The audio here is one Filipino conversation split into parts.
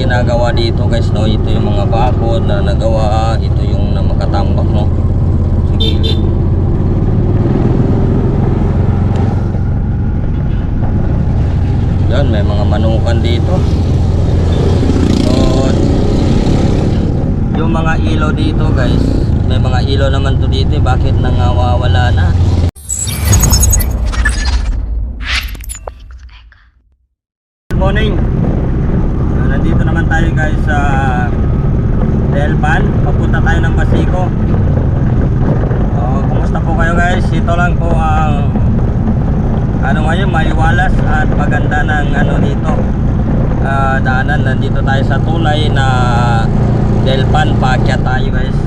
ginagawa dito guys, no? Ito yung mga bakod na nagawa, ito yung na makatambak, no? Sa gilid. Yan, may mga manukan dito. So yung mga ilaw dito guys, may mga ilaw naman to dito, bakit nangawawala na? Good morning. Nandito naman tayo guys sa Delpan, papunta tayo ng Basico. Kumusta po kayo guys? Ito lang po ang ngayon, maliwalas at maganda ng dito daanan. Nandito tayo sa tulay na Delpan, paakyat tayo guys.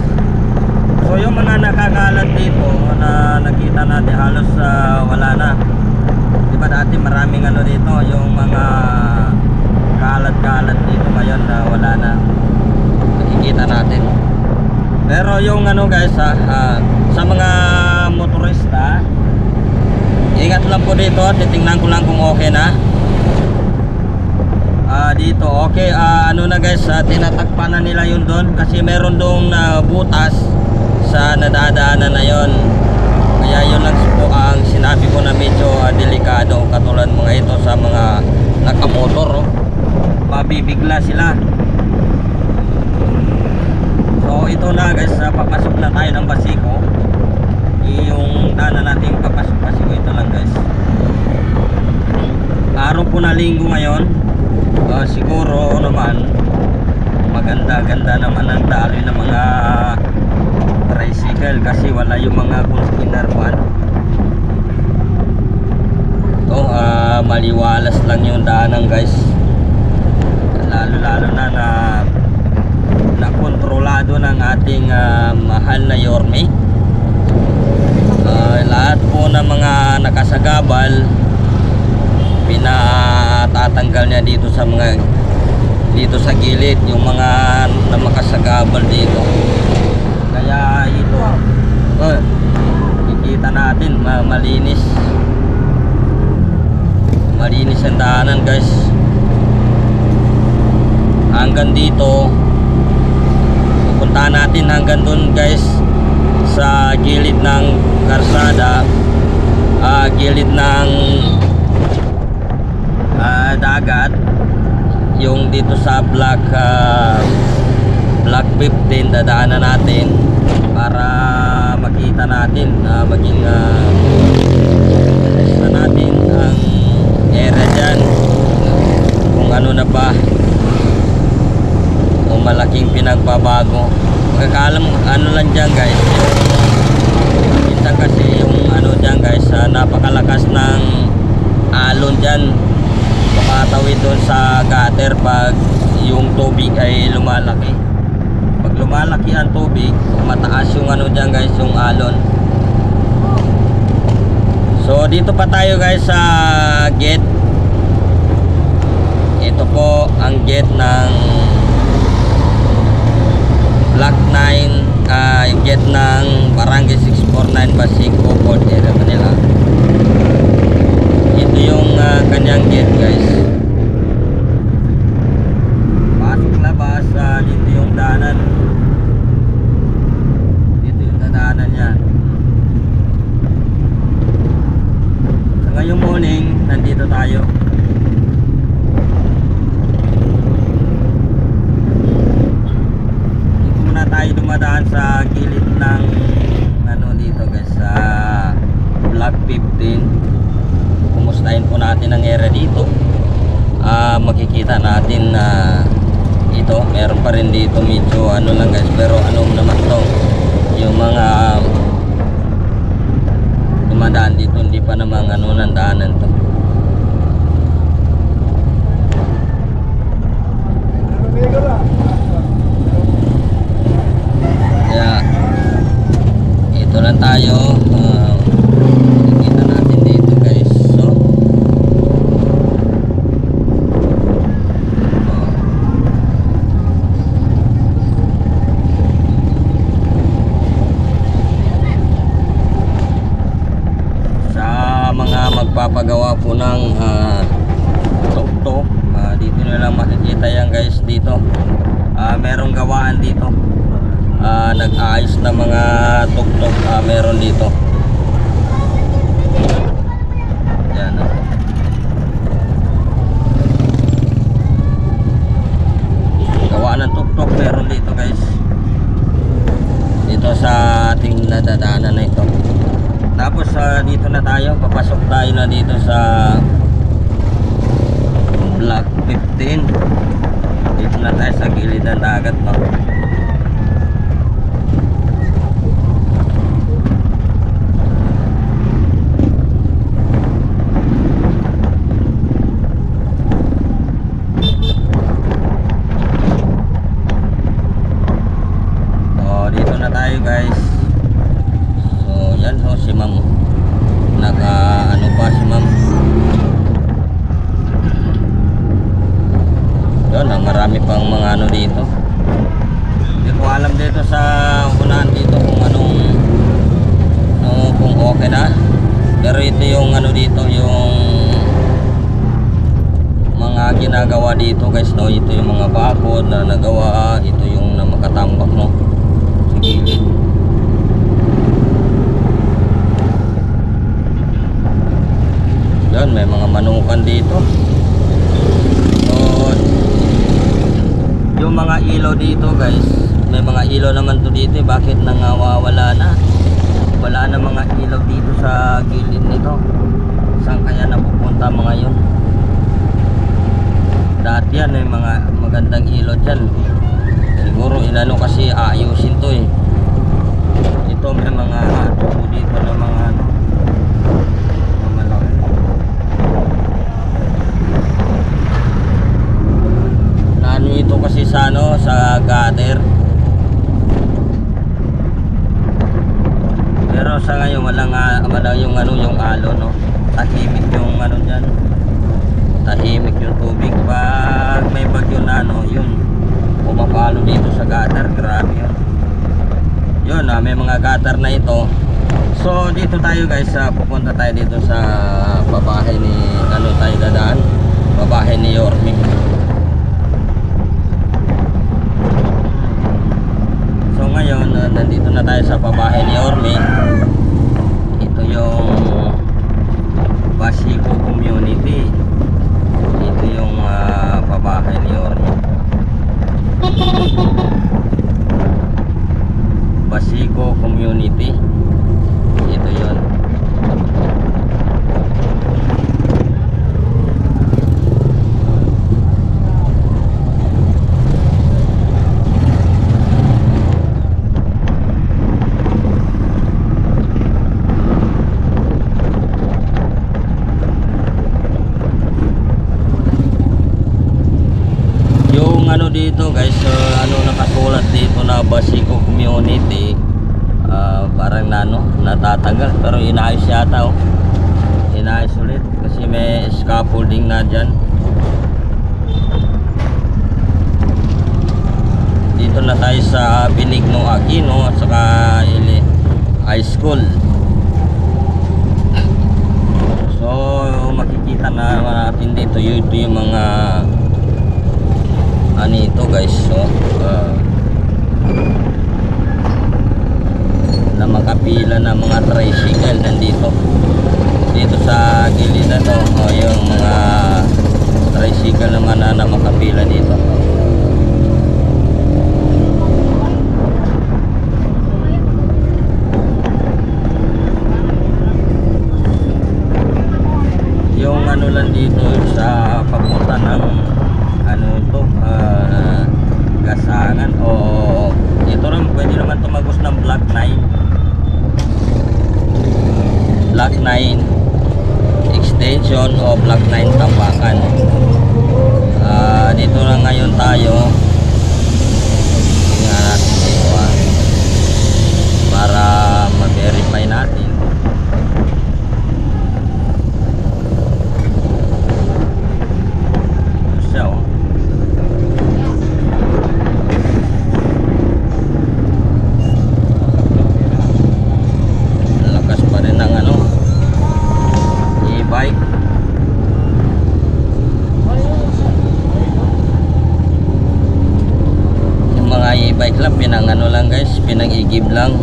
So yung mga nakakalat dito na nakita natin halos wala na. Diba dati maraming dito, yung mga kalat-kalat dito ngayon na wala na, nakikita natin. Pero yung guys sa mga motorista, ingat lang po dito, titingnan ko lang kung okay na. Dito okay, na guys, tinatakpan na nila yun doon kasi meron doong butas sa nadadaanan na yon. Kaya yun lang po ang sinabi ko na medyo delikado, katulad mga ito sa mga nakamotor, mabibigla sila. So ito na guys, papasok na tayo ng Basico. Yung daanan natin papasok Basico, ito lang guys. Araw po na linggo ngayon. Siguro naman maganda-ganda naman ang daloy ng mga tricycle kasi wala yung mga container po. Maliwalas lang yung daanan guys, lalo na kontrolado ng ating mahal na Yorme. Lahat po ng mga nakasagabal pinatatanggal niya dito sa gilid, yung mga na makasagabal dito. Kaya ito ikita natin malinis ang daanan guys. Hanggang dito pupuntahan natin, hanggang dun guys sa gilid ng karsada, gilid ng dagat, yung dito sa block 15 dadaanan natin para makita natin, maging sa natin ang area dyan, kung na ba o malaking pinagbabago. Magkakalam lang dyan guys, minsan kasi yung dyan guys, napakalakas ng alon dyan, tumatawid doon sa gutter pag yung tubig ay lumalaki. Pag lumalaki ang tubig, mataas yung dyan guys, yung alon. So dito pa tayo guys sa gate. Ito po ang gate ng Block 9, yung gate ng Barangay 649 Basico, Port Area, Manila. Ito yung kanyang gate guys. Pasok labas, dito yung daanan. Dito yung dadaanan niya. So ngayong morning, nandito tayo. Dito muna tayo dumadaan sa gilid ng dito guys, sa Block 15. Kumustahin po natin ang area dito. Makikita natin na ito, meron pa rin dito medyo lang guys, pero naman to, yung mga dumadaan dito hindi pa namang ng daanan to. Kaya ito lang tayo, makikita natin dito guys. So magpapagawa po ng tok-tok, dito nila nyo lang makikita yan guys dito. Merong gawaan dito. Nag-aayos na mga tuktok, meron dito. Yan. Gawaan ng tuktok meron dito guys. Dito sa ating nadadaanan na ito. Tapos dito na tayo, papasok tayo na dito sa Block 15. Dito na tayo sa gilid ng dagat, no? Dito na tayo guys. So yan ho, si ma'am ano pa si ma'am. Yun, marami pang mga ano dito. Hindi ko alam dito sa unahan dito kung anong kung okay na. Pero ito yung ano dito, yung mga ginagawa dito guys, no. Ito yung mga bakod na nagawa. Ito yung na makatambak, no, sa gilid. Yan, may mga manukan dito. So yung mga ilaw dito guys, may mga ilaw naman to dito. Bakit nangawawala na? Wala na mga ilaw dito sa gilid nito. Saan kaya napupunta mga yun? Dati yan may mga magandang ilaw dyan. Siguro inano kasi ayusin to eh. Ito may mga tubo dito na mga ano, malaki. Ano ito kasi sa ano, sa gutter. Pero sa ngayon wala yung ano, yung alo, no. Tahimik yung ano diyan. Tahimik yung tubig pag may bagyo na ano, yun pumapalo dito sa gutter. Grabe yun. Yun, may mga gutter na ito. So dito tayo guys, pupunta tayo dito sa babahay ni ano tayo dadaan, babahay ni Yorme. So ngayon, nandito na tayo sa babahay ni Yorme. Ito yung Basico Community. Ito yung babahay ni Yorme. Basico Community. Ito yun. Yung ano dito guys, ano nakasulat dito na Basico Community, parang natatagal, pero inaayos yata, oh. Inaayos ulit kasi may scaffolding na dyan. Dito na tayo sa Benigno Aquino at saka High School. So makikita na natin dito, ito yung mga ano ito guys, so na makapila na mga tricycle nandito dito sa gilid na to. Yung mga tricycle naman na makapila dito. Yung ano lang dito sa papunta ng ano ito, Gasangan, o ito rin pwede naman tumagos ng Block 9 extension o Block 9 Tambakan. Dito na ngayon tayo. Tingnan natin dito para ma-verify natin. sila pinangano lang guys, pinang-igib lang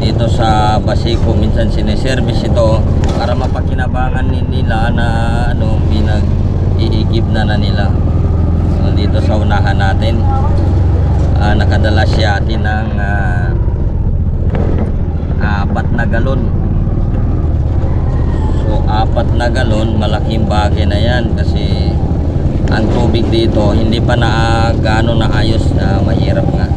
dito sa Basico. Minsan sineservice ito para mapakinabangan nila na ano, pinag-iigib na nila. So, dito sa unahan natin nakadala siya atin ng 4 na galon. So 4 na galon, malaking bagay na yan kasi ang tubig dito hindi pa na gaano na ayos, mahirap nga.